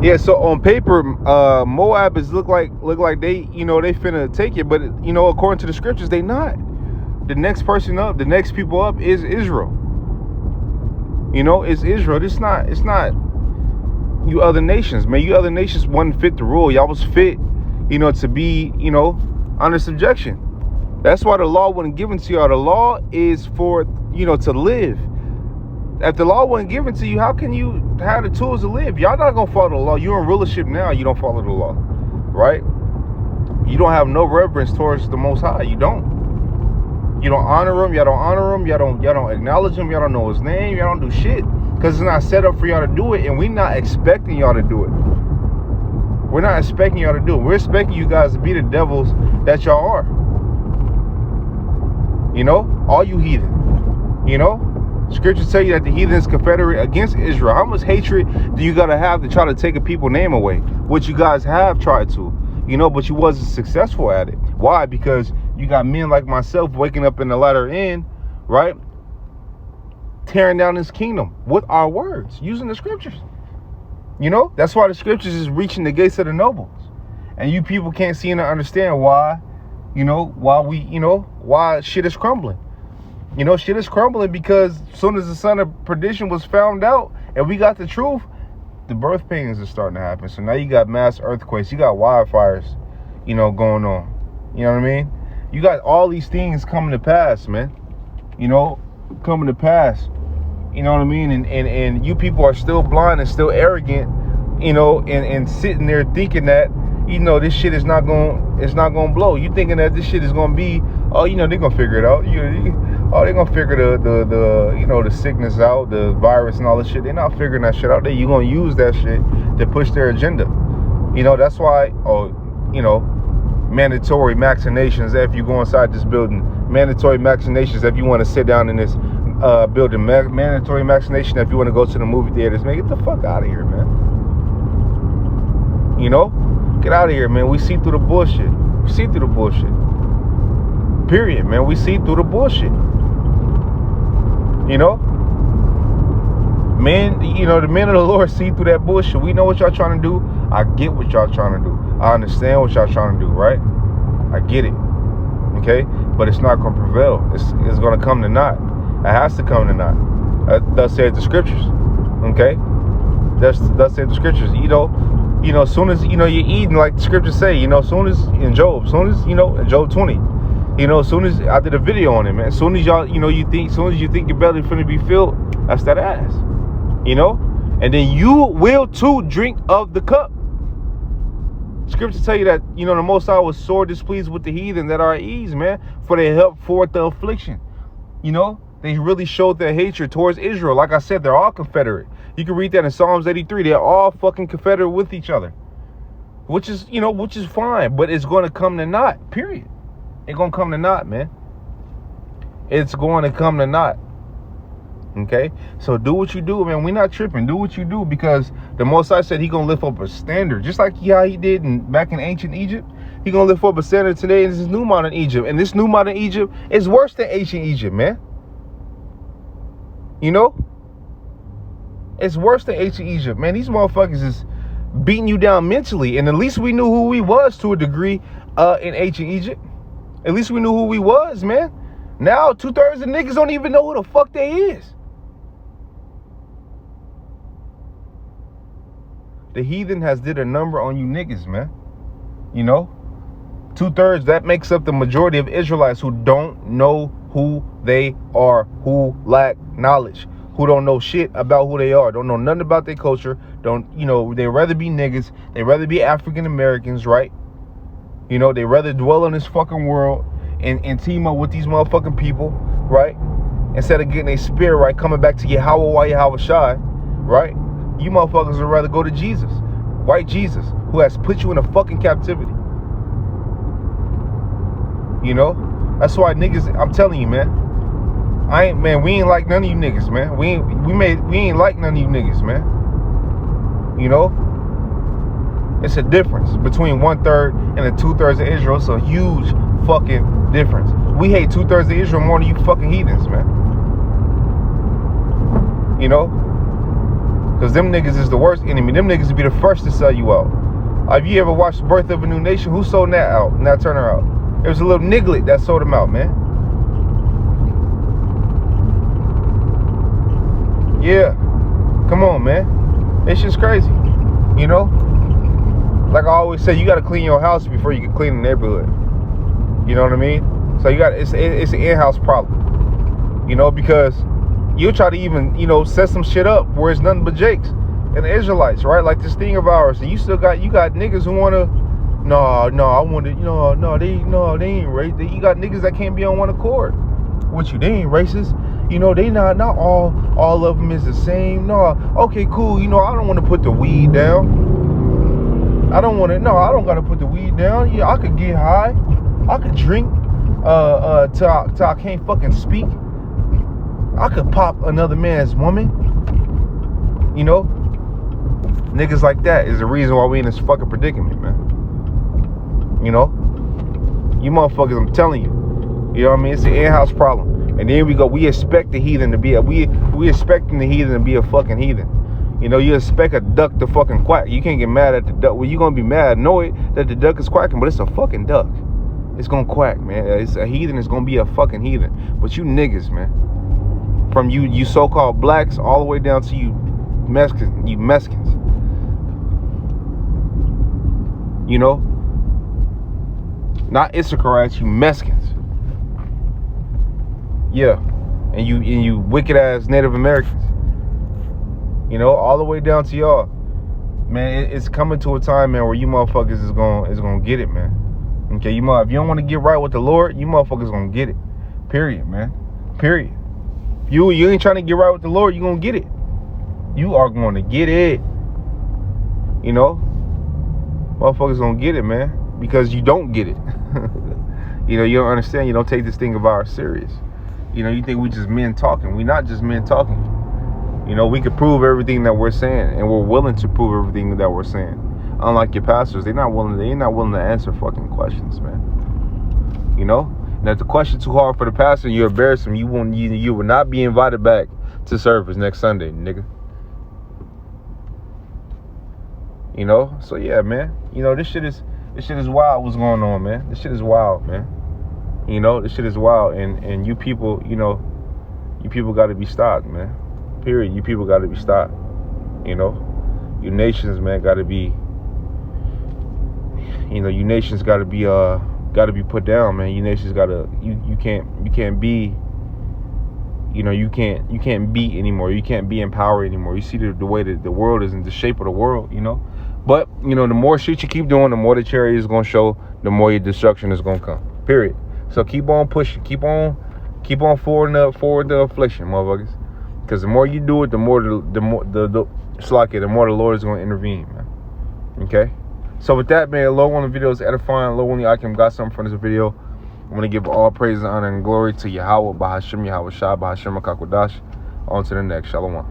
Yeah, so on paper, Moab is look like they, they finna take it, but according to the scriptures, they not. The next person up, the next people up is Israel. It's Israel. It's not you other nations, man. You other nations wasn't fit to rule. Y'all was fit, to be, under subjection. That's why the law wasn't given to y'all. The law is for, to live. If the law wasn't given to you, how can you have the tools to live? Y'all not gonna follow the law. You're in rulership now. You don't follow the law, right? You don't have no reverence towards the Most High. You don't honor him. Y'all don't honor him. Y'all don't acknowledge him. Y'all don't know his name. Y'all don't do shit because it's not set up for y'all to do it, and we're not expecting y'all to do it. We're not expecting y'all to do it. We're expecting you guys to be the devils that y'all are. All you heathen. Scriptures tell you that the heathen is confederate against Israel. How much hatred do you gotta have to try to take a people's name away? Which you guys have tried to, but you wasn't successful at it. Why? Because you got men like myself waking up in the latter end, right? Tearing down this kingdom with our words, using the scriptures. That's why the scriptures is reaching the gates of the nobles. And you people can't see and understand why, why shit is crumbling. Shit is crumbling because as soon as the son of perdition was found out and we got the truth, the birth pains are starting to happen. So now you got mass earthquakes, you got wildfires, going on. You know what I mean? You got all these things coming to pass, man. Coming to pass. You know what I mean? And you people are still blind and still arrogant, and sitting there thinking that, this shit is not gonna blow. You thinking that this shit is gonna be, they're gonna figure it out. They're gonna figure the sickness out, the virus and all this shit. They're not figuring that shit out. You're gonna use that shit to push their agenda. That's why, mandatory vaccinations if you go inside this building. Mandatory vaccinations if you want to sit down in this building. Mandatory vaccination if you want to go to the movie theaters. Man, get the fuck out of here, man. Get out of here, man. We see through the bullshit. We see through the bullshit. Period, man. We see through the bullshit. Men, the men of the Lord see through that bullshit. We know what y'all trying to do. I get what y'all trying to do. I understand what y'all trying to do, right? I get it. Okay? But it's not going to prevail. It's going to come to naught. It has to come to naught. Thus said the scriptures. Okay? Thus said the scriptures. As soon as, you're eating, like the scriptures say, as soon as, in Job, in Job 20, as soon as I did a video on it, man, as soon as y'all, as soon as you think your belly finna be filled, that's that ass, and then you will too drink of the cup. Scriptures tell you that, the Most High was sore displeased with the heathen that are at ease, man, for they helped forth the affliction. They really showed their hatred towards Israel. Like I said, they're all confederate. You can read that in Psalms 83. They're all fucking confederate with each other, which is fine, but it's going to come to naught, period. It's going to come to naught, man. It's going to come to naught. Okay? So do what you do, man. We're not tripping. Do what you do because the Most High said he going to lift up a standard. Just like how he did back in ancient Egypt. He going to lift up a standard today in this new modern Egypt. And this new modern Egypt is worse than ancient Egypt, man. It's worse than ancient Egypt, man. These motherfuckers is beating you down mentally. And at least we knew who we was to a degree in ancient Egypt. At least we knew who we was, man. Now 2/3 of niggas don't even know who the fuck they is. The heathen has did a number on you niggas, man. 2/3, that makes up the majority of Israelites who don't know who they are, who lack knowledge, who don't know shit about who they are, don't know nothing about their culture, they rather be niggas, they rather be African Americans, right? They rather dwell in this fucking world and team up with these motherfucking people, right? Instead of getting their spirit right, coming back to Yahweh Shai, right? You motherfuckers would rather go to Jesus, white Jesus, who has put you in a fucking captivity. That's why niggas, I'm telling you, man, we ain't like none of you niggas, man. We ain't like none of you niggas, man. It's a difference between 1/3 and the 2/3 of Israel. It's a huge fucking difference. We hate 2/3 of Israel more than you fucking heathens, man. Because them niggas is the worst enemy. Them niggas would be the first to sell you out. Have you ever watched The Birth of a New Nation? Who sold that out? Nat Turner out. It was a little niglet that sold him out, man. Yeah. Come on, man. This shit's crazy. You know? Like I always say, you got to clean your house before you can clean the neighborhood. You know what I mean? So you got it's an in-house problem. You know, because you'll try to even, you know, set some shit up where it's nothing but Jakes and the Israelites, right? Like this thing of ours. And you got niggas who wanna, I want to, they ain't racist. You got niggas that can't be on one accord. What you, they ain't racist. You know, they not all of them is the same. No, okay, cool. You know, I don't want to put the weed down. I don't gotta put the weed down. Yeah, I could get high. I could drink till I can't fucking speak. I could pop another man's woman. You know? Niggas like that is the reason why we in this fucking predicament, man. You know? You motherfuckers, I'm telling you. You know what I mean? It's an in-house problem. And then we expect the heathen to be we expecting the heathen to be a fucking heathen. You know, you expect a duck to fucking quack. You can't get mad at the duck. Well, you're gonna be mad, know it, that the duck is quacking, but it's a fucking duck. It's gonna quack, man. It's a heathen, it's gonna be a fucking heathen. But you niggas, man. From you so-called blacks all the way down to you Mexicans. You know? Not Issacharites, you Mexicans. Yeah. And you wicked ass Native Americans. You know, all the way down to y'all. Man, it's coming to a time, man, where you motherfuckers is gonna get it, man. Okay, if you don't want to get right with the Lord, you motherfuckers gonna get it. Period, man. Period. You ain't trying to get right with the Lord, you gonna get it. You are gonna get it. You know? Motherfuckers gonna get it, man. Because you don't get it. You know, you don't understand. You don't take this thing of ours serious. You know, you think we just men talking. We not just men talking. You know, we could prove everything that we're saying, and we're willing to prove everything that we're saying. Unlike your pastors, they're not willing to answer fucking questions, man. You know? And if the question's too hard for the pastor and you embarrass him, you will not be invited back to service next Sunday, nigga. You know? So yeah, man. You know, this shit is wild what's going on, man. This shit is wild, man. You know, this shit is wild, and you people, you know, you people gotta be stopped, man. Period. You people gotta be stopped. You know? You nations, man, gotta be, you know, you nations gotta be put down, man. You nations gotta, you can't be, you know, you can't be anymore. You can't be in power anymore. You see the way that the world is in the shape of the world, you know. But, you know, the more shit you keep doing, the more the charity is gonna show, the more your destruction is gonna come. Period. So keep on pushing, keep on forward the affliction, motherfuckers. Because the more you do it, the more the more the Lord is gonna intervene, man. Okay. So with that, man, Lord, one of the videos edifying. Lord, only I can got something from this video. I'm going to give all praise, honor, and glory to Yahweh, Bahashim, Yahweh Shah, Bahashim, Kakodash. On to the next. Shalom.